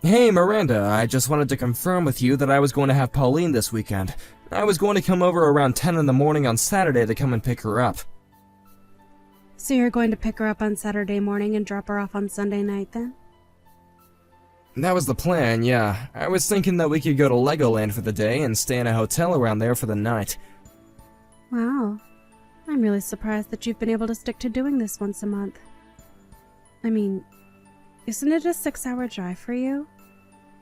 Hey Miranda, I just wanted to confirm with you that I was going to have Pauline this weekend. I was going to come over around 10 in the morning on Saturday to come and pick her up. So you're going to pick her up on Saturday morning and drop her off on Sunday night then? That was the plan, yeah. I was thinking that we could go to Legoland for the day and stay in a hotel around there for the night. Wow. I'm really surprised that you've been able to stick to doing this once a month. I mean, isn't it a 6-hour drive for you?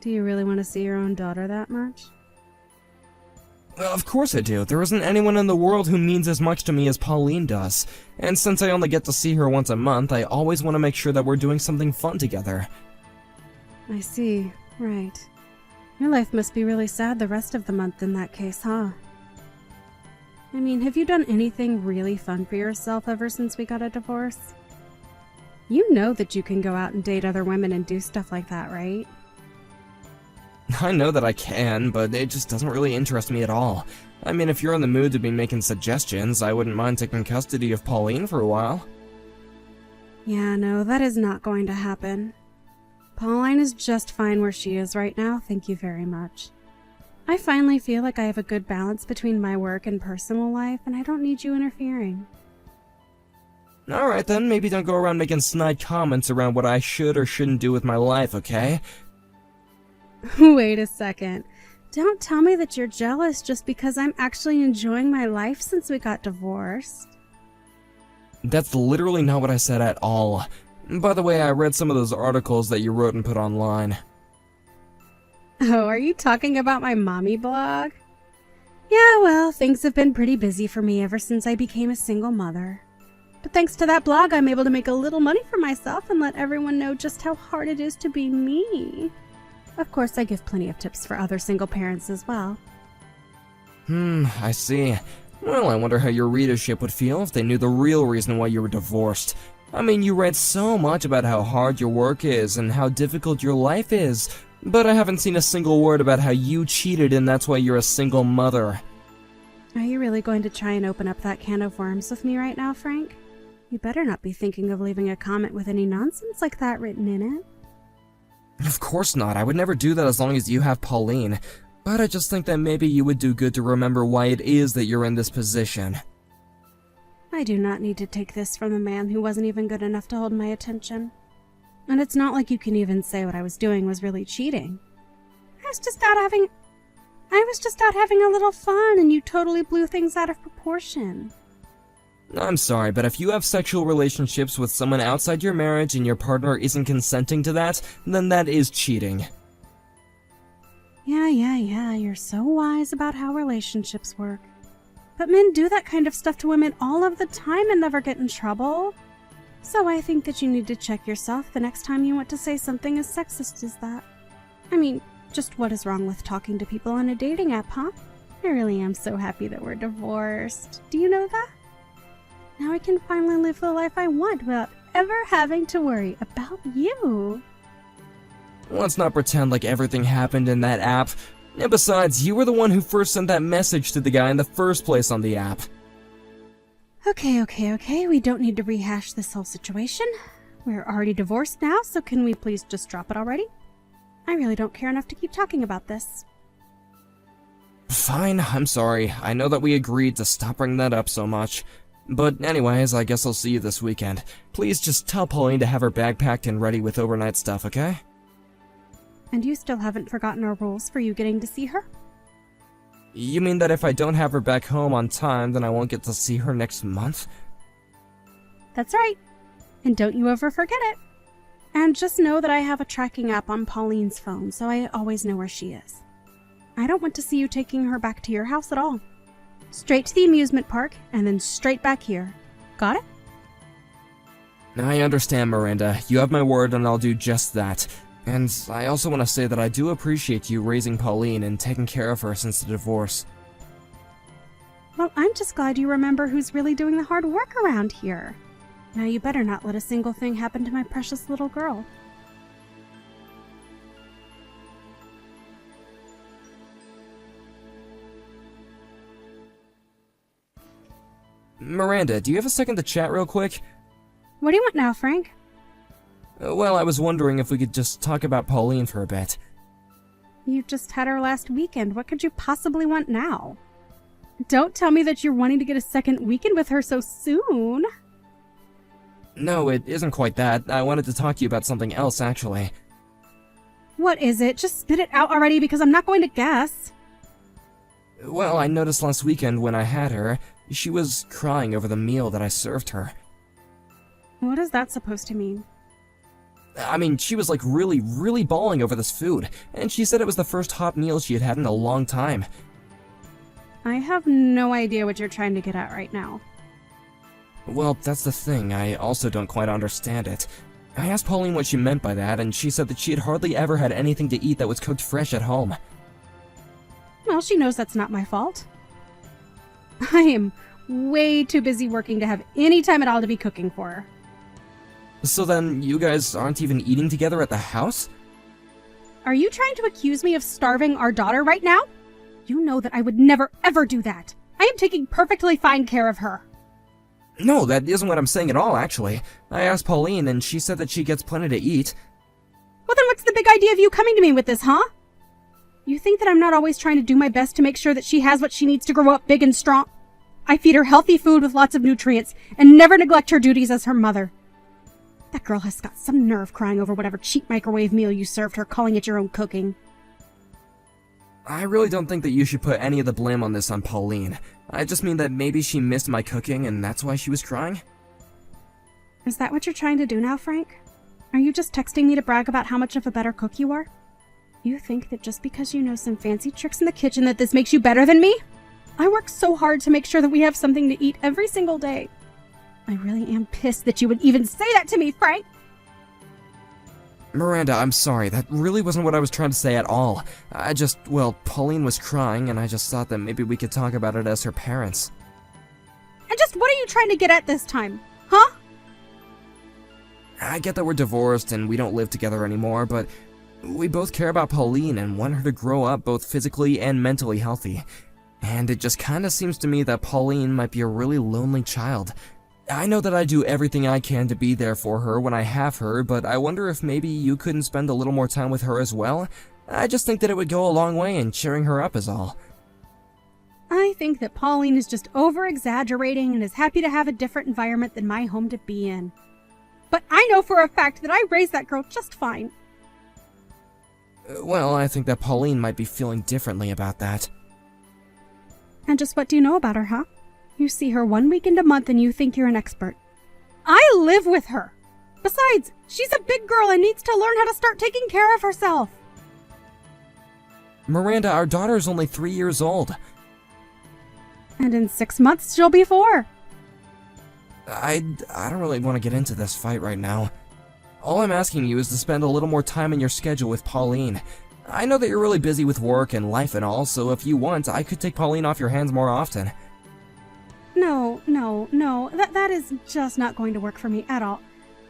Do you really want to see your own daughter that much? Well, of course I do. There isn't anyone in the world who means as much to me as Pauline does. And since I only get to see her once a month, I always want to make sure that we're doing something fun together. I see. Right. Your life must be really sad the rest of the month in that case, huh? I mean, have you done anything really fun for yourself ever since we got a divorce? You know that you can go out and date other women and do stuff like that, right? I know that I can, but it just doesn't really interest me at all. I mean, if you're in the mood to be making suggestions, I wouldn't mind taking custody of Pauline for a while. Yeah, no, that is not going to happen. Pauline is just fine where she is right now, thank you very much. I finally feel like I have a good balance between my work and personal life, and I don't need you interfering. Alright then, maybe don't go around making snide comments around what I should or shouldn't do with my life, okay? Wait a second. Don't tell me that you're jealous just because I'm actually enjoying my life since we got divorced. That's literally not what I said at all. By the way, I read some of those articles that you wrote and put online. Oh, are you talking about my mommy blog? Yeah, well, things have been pretty busy for me ever since I became a single mother. But thanks to that blog, I'm able to make a little money for myself and let everyone know just how hard it is to be me. Of course, I give plenty of tips for other single parents as well. I see. Well, I wonder how your readership would feel if they knew the real reason why you were divorced. I mean, you write so much about how hard your work is and how difficult your life is, but I haven't seen a single word about how you cheated and that's why you're a single mother. Are you really going to try and open up that can of worms with me right now, Frank? You better not be thinking of leaving a comment with any nonsense like that written in it. Of course not. I would never do that as long as you have Pauline. But I just think that maybe you would do good to remember why it is that you're in this position. I do not need to take this from a man who wasn't even good enough to hold my attention. And it's not like you can even say what I was doing was really cheating. I was just out having a little fun, and you totally blew things out of proportion. I'm sorry, but if you have sexual relationships with someone outside your marriage and your partner isn't consenting to that, then that is cheating. Yeah, you're so wise about how relationships work. But men do that kind of stuff to women all of the time and never get in trouble. So I think that you need to check yourself the next time you want to say something as sexist as that. I mean, just what is wrong with talking to people on a dating app, huh? I really am so happy that we're divorced. Do you know that? Now I can finally live the life I want without ever having to worry about you. Let's not pretend like everything happened in that app. And besides, you were the one who first sent that message to the guy in the first place on the app. Okay. We don't need to rehash this whole situation. We're already divorced now, so can we please just drop it already? I really don't care enough to keep talking about this. Fine, I'm sorry. I know that we agreed to stop bringing that up so much. But anyways, I guess I'll see you this weekend. Please just tell Pauline to have her bag packed and ready with overnight stuff, okay? And you still haven't forgotten our rules for you getting to see her? You mean that if I don't have her back home on time, then I won't get to see her next month? That's right. And don't you ever forget it. And just know that I have a tracking app on Pauline's phone, so I always know where she is. I don't want to see you taking her back to your house at all. Straight to the amusement park, and then straight back here. Got it? I understand, Miranda. You have my word, and I'll do just that. And I also want to say that I do appreciate you raising Pauline and taking care of her since the divorce. Well, I'm just glad you remember who's really doing the hard work around here. Now you better not let a single thing happen to my precious little girl. Miranda, do you have a second to chat real quick? What do you want now, Frank? Well, I was wondering if we could just talk about Pauline for a bit. You just had her last weekend. What could you possibly want now? Don't tell me that you're wanting to get a second weekend with her so soon. No, it isn't quite that. I wanted to talk to you about something else, actually. What is it? Just spit it out already because I'm not going to guess. Well, I noticed last weekend when I had her, she was crying over the meal that I served her. What is that supposed to mean? I mean, she was like really bawling over this food, and she said it was the first hot meal she had had in a long time. I have no idea what you're trying to get at right now. Well, that's the thing, I also don't quite understand it. I asked Pauline what she meant by that, and she said that she had hardly ever had anything to eat that was cooked fresh at home. Well, she knows that's not my fault. I am way too busy working to have any time at all to be cooking for her. So then, you guys aren't even eating together at the house? Are you trying to accuse me of starving our daughter right now? You know that I would never ever do that. I am taking perfectly fine care of her. No, that isn't what I'm saying at all, actually. I asked Pauline, and she said that she gets plenty to eat. Well, then what's the big idea of you coming to me with this, huh? You think that I'm not always trying to do my best to make sure that she has what she needs to grow up big and strong? I feed her healthy food with lots of nutrients and never neglect her duties as her mother. That girl has got some nerve crying over whatever cheap microwave meal you served her, calling it your own cooking. I really don't think that you should put any of the blame on this on Pauline. I just mean that maybe she missed my cooking and that's why she was crying. Is that what you're trying to do now, Frank? Are you just texting me to brag about how much of a better cook you are? You think that just because you know some fancy tricks in the kitchen that this makes you better than me? I work so hard to make sure that we have something to eat every single day. I really am pissed that you would even say that to me, Frank! Miranda, I'm sorry. That really wasn't what I was trying to say at all. Well, Pauline was crying, and I just thought that maybe we could talk about it as her parents. And just what are you trying to get at this time? Huh? I get that we're divorced and we don't live together anymore, but we both care about Pauline and want her to grow up both physically and mentally healthy. And it just kinda seems to me that Pauline might be a really lonely child. I know that I do everything I can to be there for her when I have her, but I wonder if maybe you couldn't spend a little more time with her as well? I just think that it would go a long way in cheering her up is all. I think that Pauline is just over-exaggerating and is happy to have a different environment than my home to be in. But I know for a fact that I raised that girl just fine. Well, I think that Pauline might be feeling differently about that. And just what do you know about her, huh? You see her 1 weekend a month and you think you're an expert. I live with her. Besides, she's a big girl and needs to learn how to start taking care of herself. Miranda, our daughter is only 3 years old. And in 6 months, she'll be 4. I don't really want to get into this fight right now. All I'm asking you is to spend a little more time in your schedule with Pauline. I know that you're really busy with work and life and all, so if you want, I could take Pauline off your hands more often. No. That is just not going to work for me at all.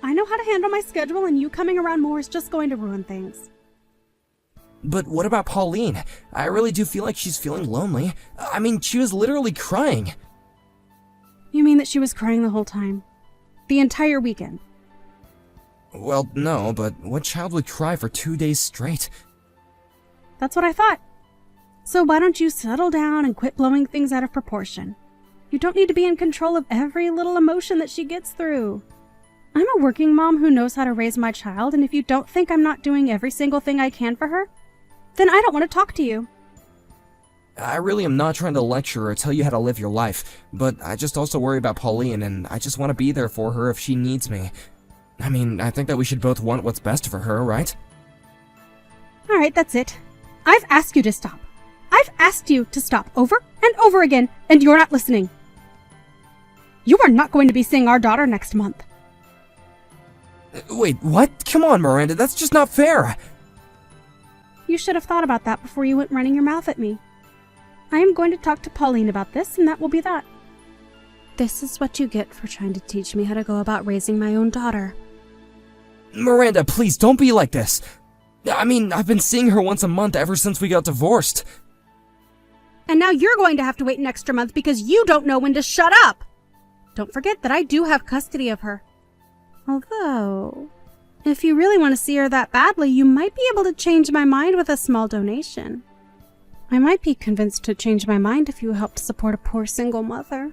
I know how to handle my schedule, and you coming around more is just going to ruin things. But what about Pauline? I really do feel like she's feeling lonely. I mean, she was literally crying. You mean that she was crying the whole time? The entire weekend? Well, no, but what child would cry for 2 days straight? That's what I thought. So why don't you settle down and quit blowing things out of proportion? You don't need to be in control of every little emotion that she gets through. I'm a working mom who knows how to raise my child, and if you don't think I'm not doing every single thing I can for her, then I don't want to talk to you. I really am not trying to lecture or tell you how to live your life, but I just also worry about Pauline, and I just want to be there for her if she needs me. I mean, I think that we should both want what's best for her, right? Alright, that's it. I've asked you to stop. I've asked you to stop over and over again, and you're not listening. You are not going to be seeing our daughter next month. Wait, what? Come on, Miranda, that's just not fair! You should have thought about that before you went running your mouth at me. I am going to talk to Pauline about this, and that will be that. This is what you get for trying to teach me how to go about raising my own daughter. Miranda, please, don't be like this. I mean, I've been seeing her once a month ever since we got divorced. And now you're going to have to wait an extra month because you don't know when to shut up! Don't forget that I do have custody of her. Although, If you really want to see her that badly, you might be able to change my mind with a small donation. I might be convinced to change my mind if you helped support a poor single mother.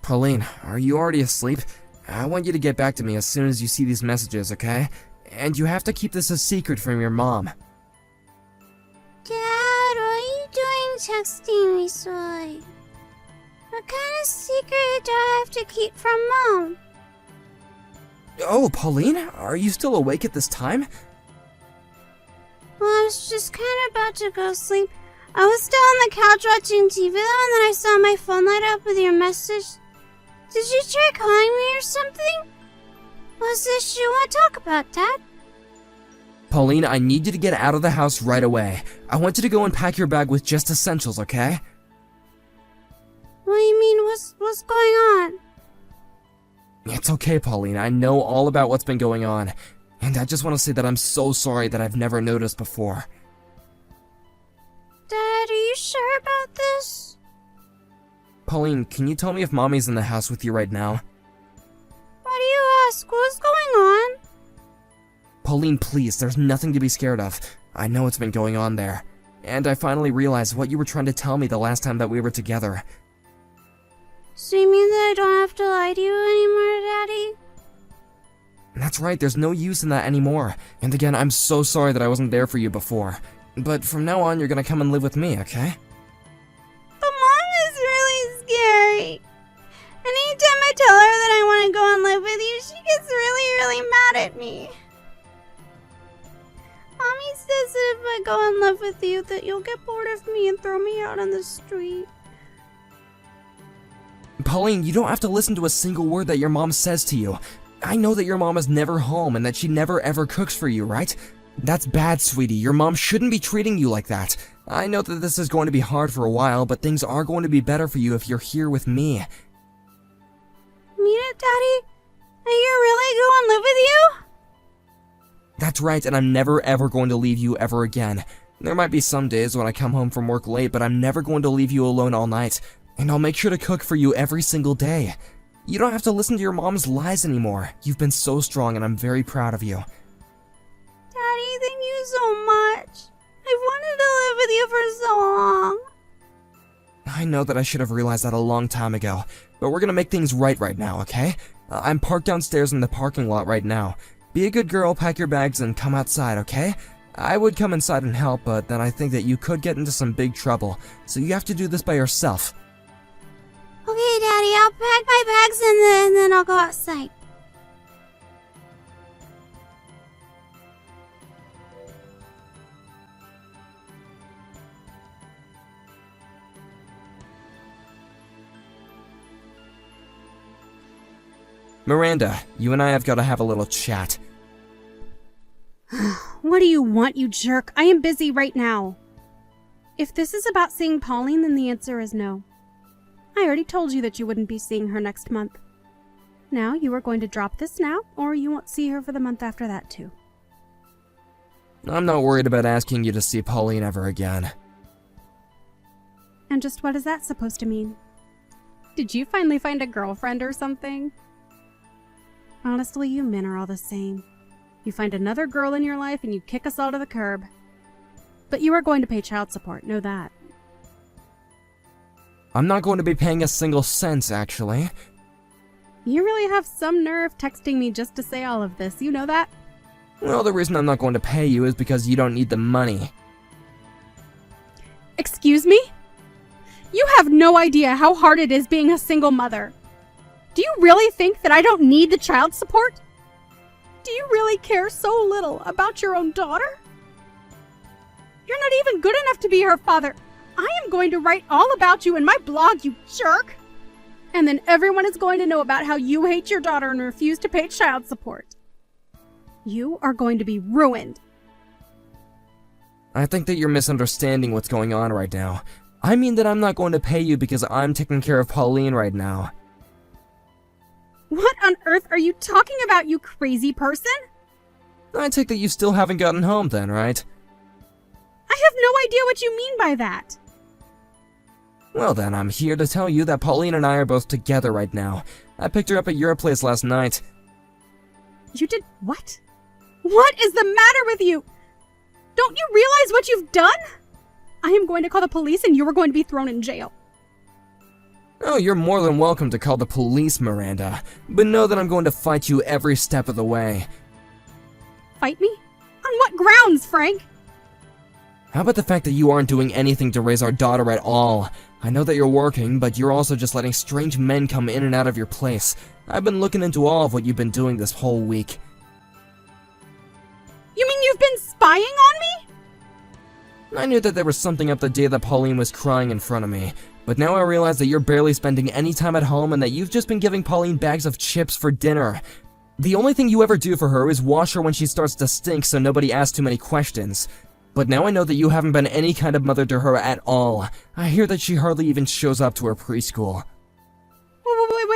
Pauline, are you already asleep? I want you to get back to me as soon as you see these messages, okay? And you have to keep this a secret from your mom. Dad, what are you doing texting me so late? What kind of secret do I have to keep from Mom? Oh, Pauline, are you still awake at this time? Well, I was just kind of about to go sleep. I was still on the couch watching TV though, and then I saw my phone light up with your message. Did you try calling me or something? What's this you want to talk about, Dad? Pauline, I need you to get out of the house right away. I want you to go and pack your bag with just essentials, okay? What do you mean? What's going on? It's okay, Pauline. I know all about what's been going on. And I just want to say that I'm so sorry that I've never noticed before. Dad, are you sure about this? Pauline, can you tell me if Mommy's in the house with you right now? Why do you ask? What's going on? Pauline, please, there's nothing to be scared of. I know what's been going on there. And I finally realized what you were trying to tell me the last time that we were together. So you mean that I don't have to lie to you anymore, Daddy? That's right, there's no use in that anymore. And again, I'm so sorry that I wasn't there for you before. But from now on, you're gonna come and live with me, okay? But Mom is really scary. Anytime I tell her that I want to go and live with you, she gets really mad at me. Mommy says that if I go and live with you, that you'll get bored of me and throw me out on the street. Pauline, you don't have to listen to a single word that your mom says to you. I know that your mom is never home and that she never ever cooks for you, right? That's bad, sweetie. Your mom shouldn't be treating you like that. I know that this is going to be hard for a while, but things are going to be better for you if you're here with me. Mean it, Daddy? Are you really going to live with you? That's right, and I'm never ever going to leave you ever again. There might be some days when I come home from work late, but I'm never going to leave you alone all night. And I'll make sure to cook for you every single day. You don't have to listen to your mom's lies anymore. You've been so strong, and I'm very proud of you. Daddy, thank you so much. I've wanted to live with you for so long. I know that I should have realized that a long time ago, but we're gonna make things right now, okay? I'm parked downstairs in the parking lot right now. Be a good girl, pack your bags, and come outside, okay? I would come inside and help, but then I think that you could get into some big trouble, so you have to do this by yourself. Okay, Daddy, I'll pack my bags and then I'll go outside. Miranda, you and I have got to have a little chat. What do you want, you jerk? I am busy right now. If this is about seeing Pauline, then the answer is no. I already told you that you wouldn't be seeing her next month. Now, you are going to drop this now, or you won't see her for the month after that, too. I'm not worried about asking you to see Pauline ever again. And just what is that supposed to mean? Did you finally find a girlfriend or something? Honestly, you men are all the same. You find another girl in your life and you kick us all to the curb. But you are going to pay child support, know that. I'm not going to be paying a single cent, actually. You really have some nerve texting me just to say all of this, you know that? Well, the reason I'm not going to pay you is because you don't need the money. Excuse me? You have no idea how hard it is being a single mother. Do you really think that I don't need the child support? Do you really care so little about your own daughter? You're not even good enough to be her father. I am going to write all about you in my blog, you jerk! And then everyone is going to know about how you hate your daughter and refuse to pay child support. You are going to be ruined. I think that you're misunderstanding what's going on right now. I mean that I'm not going to pay you because I'm taking care of Pauline right now. What on earth are you talking about, you crazy person? I take that you still haven't gotten home then, right? I have no idea what you mean by that. Well then, I'm here to tell you that Pauline and I are both together right now. I picked her up at your place last night. You did what? What is the matter with you? Don't you realize what you've done? I am going to call the police and you are going to be thrown in jail. Oh, you're more than welcome to call the police, Miranda, but know that I'm going to fight you every step of the way. Fight me? On what grounds, Frank? How about the fact that you aren't doing anything to raise our daughter at all? I know that you're working, but you're also just letting strange men come in and out of your place. I've been looking into all of what you've been doing this whole week. You mean you've been spying on me? I knew that there was something up the day that Pauline was crying in front of me, but now I realize that you're barely spending any time at home and that you've just been giving Pauline bags of chips for dinner. The only thing you ever do for her is wash her when she starts to stink so nobody asks too many questions. But now I know that you haven't been any kind of mother to her at all. I hear that she hardly even shows up to her preschool.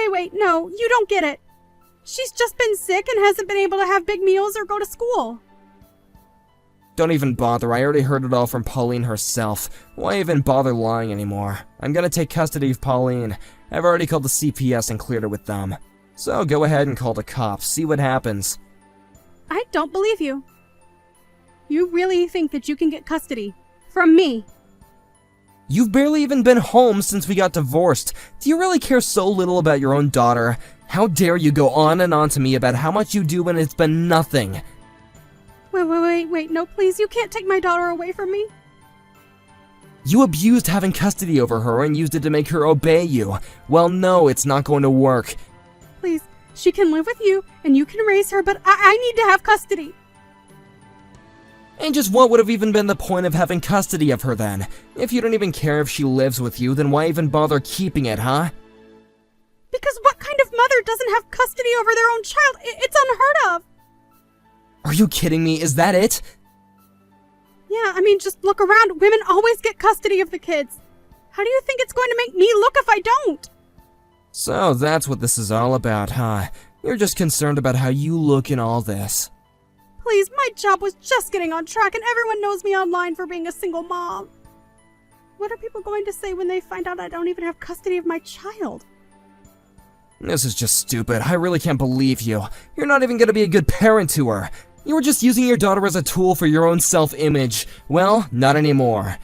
Wait, no, you don't get it. She's just been sick and hasn't been able to have big meals or go to school. Don't even bother, I already heard it all from Pauline herself. Why even bother lying anymore? I'm gonna take custody of Pauline. I've already called the CPS and cleared her with them. So go ahead and call the cops, see what happens. I don't believe you. You really think that you can get custody from me? You've barely even been home since we got divorced. Do you really care so little about your own daughter? How dare you go on and on to me about how much you do when it's been nothing? Wait, no, please, you can't take my daughter away from me. You abused having custody over her and used it to make her obey you. Well, no, it's not going to work. Please, she can live with you and you can raise her, but I need to have custody. And just what would have even been the point of having custody of her then? If you don't even care if she lives with you, then why even bother keeping it, huh? Because what kind of mother doesn't have custody over their own child? It's unheard of. Are you kidding me? Is that it? Yeah, I mean, just look around. Women always get custody of the kids. How do you think it's going to make me look if I don't? So that's what this is all about, huh? You're just concerned about how you look in all this. Please, my job was just getting on track and everyone knows me online for being a single mom. What are people going to say when they find out I don't even have custody of my child? This is just stupid. I really can't believe you. You're not even gonna be a good parent to her. You were just using your daughter as a tool for your own self-image. Well, not anymore.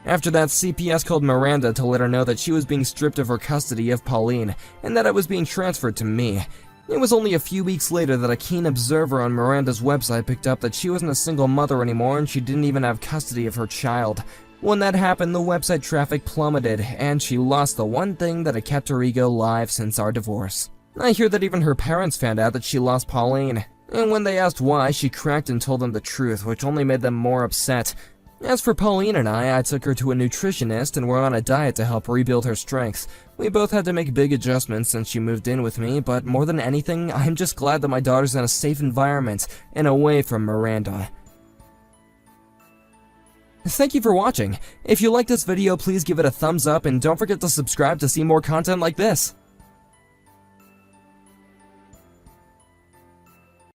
After that, CPS called Miranda to let her know that she was being stripped of her custody of Pauline, and that it was being transferred to me. It was only a few weeks later that a keen observer on Miranda's website picked up that she wasn't a single mother anymore and she didn't even have custody of her child. When that happened, the website traffic plummeted, and she lost the one thing that had kept her ego alive since our divorce. I hear that even her parents found out that she lost Pauline, and when they asked why, she cracked and told them the truth, which only made them more upset. As for Pauline and I took her to a nutritionist and we're on a diet to help rebuild her strength. We both had to make big adjustments since she moved in with me, but more than anything, I'm just glad that my daughter's in a safe environment and away from Miranda. Thank you for watching. If you liked this video, please give it a thumbs up and don't forget to subscribe to see more content like this.